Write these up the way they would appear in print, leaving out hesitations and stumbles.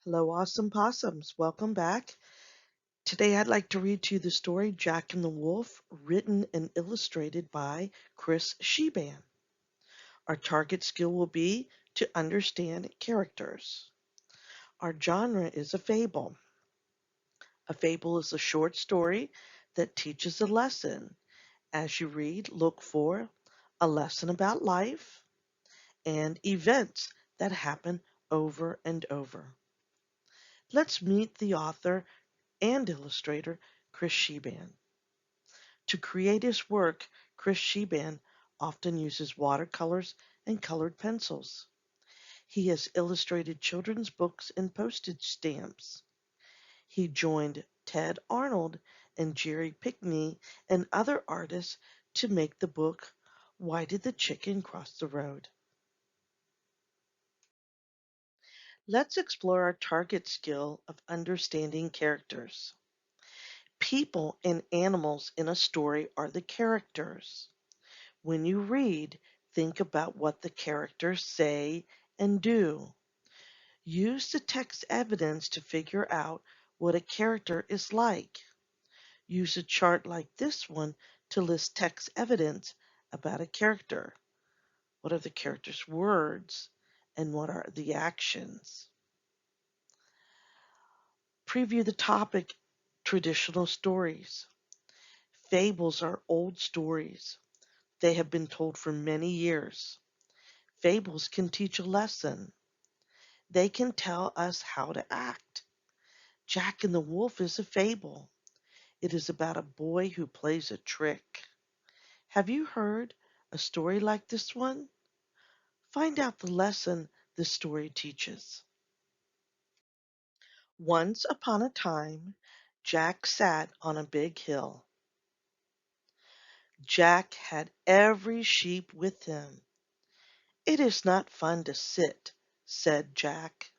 Hello, awesome possums. Welcome back. Today I'd like to read to you the story Jack and the Wolf, written and illustrated by Chris Sheban. Our target skill will be to understand characters. Our genre is a fable. A fable is a short story that teaches a lesson. As you read, look for a lesson about life and events that happen over and over. Let's meet the author and illustrator Chris Sheban. To create his work, Chris Sheban often uses watercolors and colored pencils. He has illustrated children's books and postage stamps. He joined Ted Arnold and Jerry Pinkney and other artists to make the book Why Did the Chicken Cross the Road? Let's explore our target skill of understanding characters. People and animals in a story are the characters. When you read, think about what the characters say and do. Use the text evidence to figure out what a character is like. Use a chart like this one to list text evidence about a character. What are the character's words and what are the actions? Preview the topic traditional stories. Fables are old stories. They have been told for many years. Fables can teach a lesson. They can tell us how to act. Jack and the Wolf is a fable. It is about a boy who plays a trick. Have you heard a story like this one? Find out the lesson the story teaches. Once upon a time, Jack sat on a big hill. Jack had every sheep with him. "It is not fun to sit," said Jack.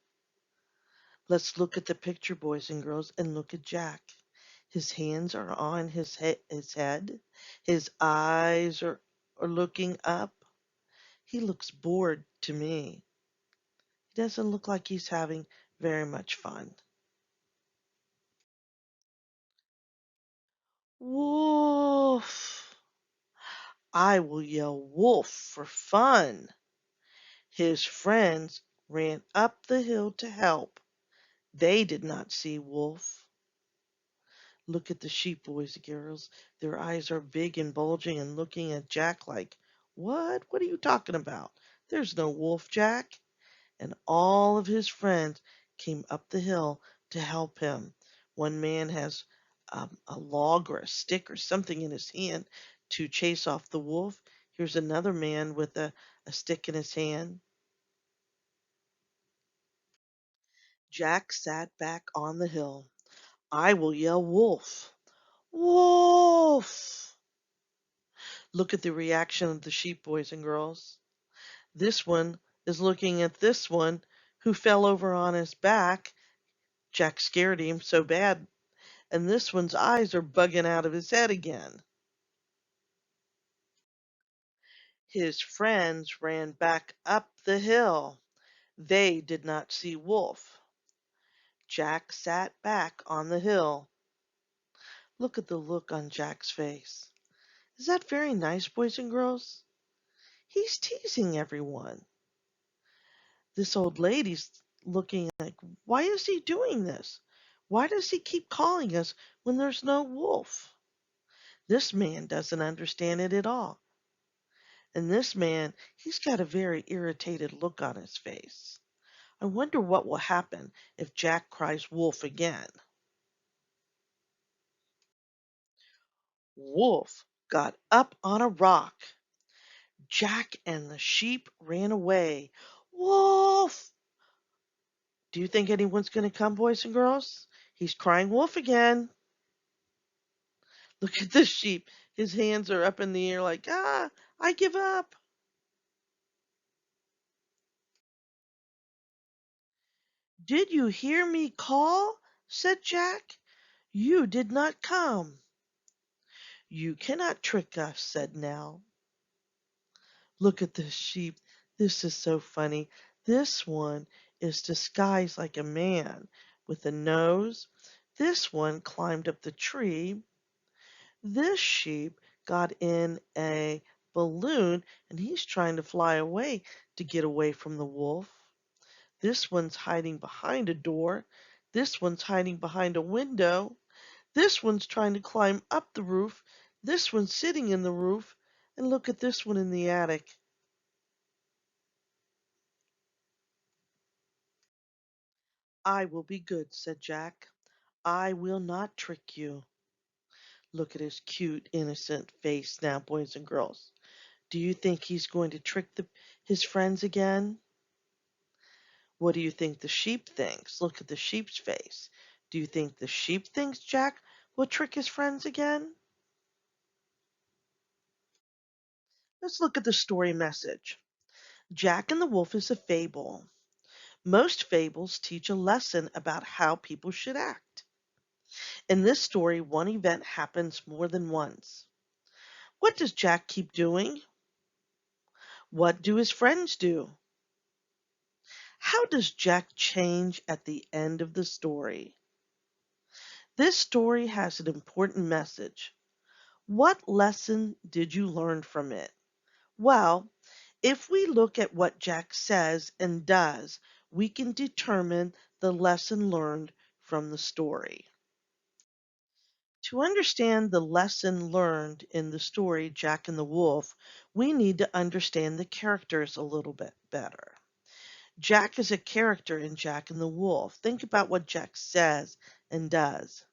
Let's look at the picture, boys and girls, and look at Jack. His hands are on his head. His eyes are looking up. He looks bored to me. He doesn't look like he's having very much fun. Wolf! I will yell wolf for fun. His friends ran up the hill to help. They did not see Wolf. Look at the sheep, boys and girls. Their eyes are big and bulging and looking at Jack like, "What? What are you talking about? There's no wolf, Jack." And all of his friends came up the hill to help him. One man has a log or a stick or something in his hand to chase off the wolf. Here's another man with a stick in his hand. Jack sat back on the hill. "I will yell wolf. Wolf!" Look at the reaction of the sheep, boys and girls. This one is looking at this one who fell over on his back. Jack scared him so bad, and this one's eyes are bugging out of his head again. His friends ran back up the hill. They did not see Wolf. Jack sat back on the hill. Look at the look on Jack's face. Is that very nice, boys and girls? He's teasing everyone. This old lady's looking like, why is he doing this? Why does he keep calling us when there's no wolf? This man doesn't understand it at all. And this man, he's got a very irritated look on his face. I wonder what will happen if Jack cries wolf again. Wolf got up on a rock. Jack and the sheep ran away. Wolf! Do you think anyone's going to come, boys and girls? He's crying wolf again. Look at the sheep. His hands are up in the air like, I give up. "Did you hear me call?" said Jack. "You did not come." "You cannot trick us," said Nell. Look at this sheep. This is so funny. This one is disguised like a man with a nose. This one climbed up the tree. This sheep got in a balloon and he's trying to fly away to get away from the wolf. This one's hiding behind a door. This one's hiding behind a window. This one's trying to climb up the roof. This one's sitting in the roof. And look at this one in the attic. I will be good, said Jack. I will not trick you. Look at his cute, innocent face now, boys and girls. Do you think he's going to trick his friends again? What do you think the sheep thinks? Look at the sheep's face. Do you think the sheep thinks Jack will trick his friends again? Let's look at the story message. Jack and the Wolf is a fable. Most fables teach a lesson about how people should act. In this story, one event happens more than once. What does Jack keep doing? What do his friends do? How does Jack change at the end of the story? This story has an important message. What lesson did you learn from it? Well, if we look at what Jack says and does, we can determine the lesson learned from the story. To understand the lesson learned in the story Jack and the Wolf, we need to understand the characters a little bit better. Jack is a character in Jack and the Wolf. Think about what Jack says and does.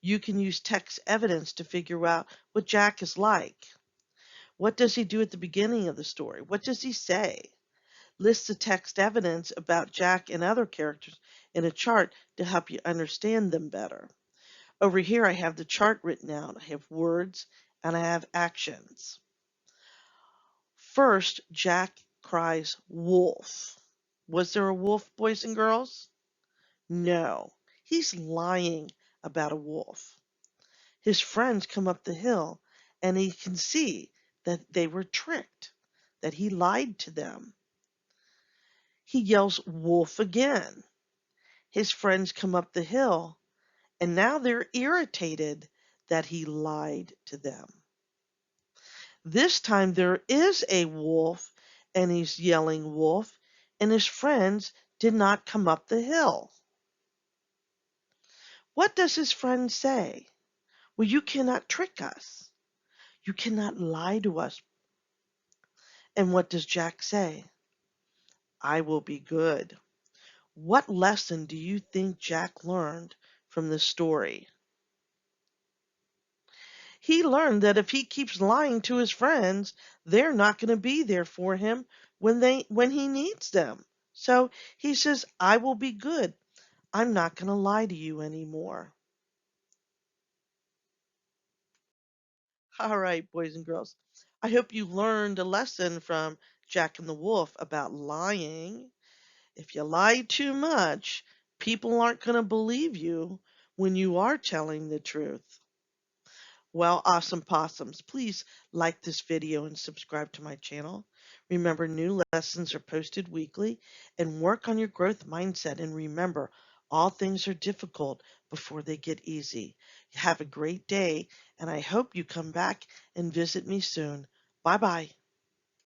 You can use text evidence to figure out what Jack is like. What does he do at the beginning of the story? What does he say? List the text evidence about Jack and other characters in a chart to help you understand them better. Over here I have the chart written out. I have words and I have actions. First, Jack cries wolf. Was there a wolf, boys and girls? No. He's lying about a wolf. His friends come up the hill and he can see that they were tricked, that he lied to them. He yells wolf again. His friends come up the hill and now they're irritated that he lied to them. This time there is a wolf and he's yelling wolf and his friends did not come up the hill. What does his friend say? Well, you cannot trick us. You cannot lie to us. And what does Jack say? I will be good. What lesson do you think Jack learned from this story? He learned that if he keeps lying to his friends, they're not going to be there for him when he needs them. So he says, I will be good. I'm not going to lie to you anymore. All right, boys and girls. I hope you learned a lesson from Jack and the Wolf about lying. If you lie too much, people aren't going to believe you when you are telling the truth. Well, awesome possums, please like this video and subscribe to my channel. Remember, new lessons are posted weekly, and work on your growth mindset. And remember, all things are difficult before they get easy. Have a great day, and I hope you come back and visit me soon. Bye-bye.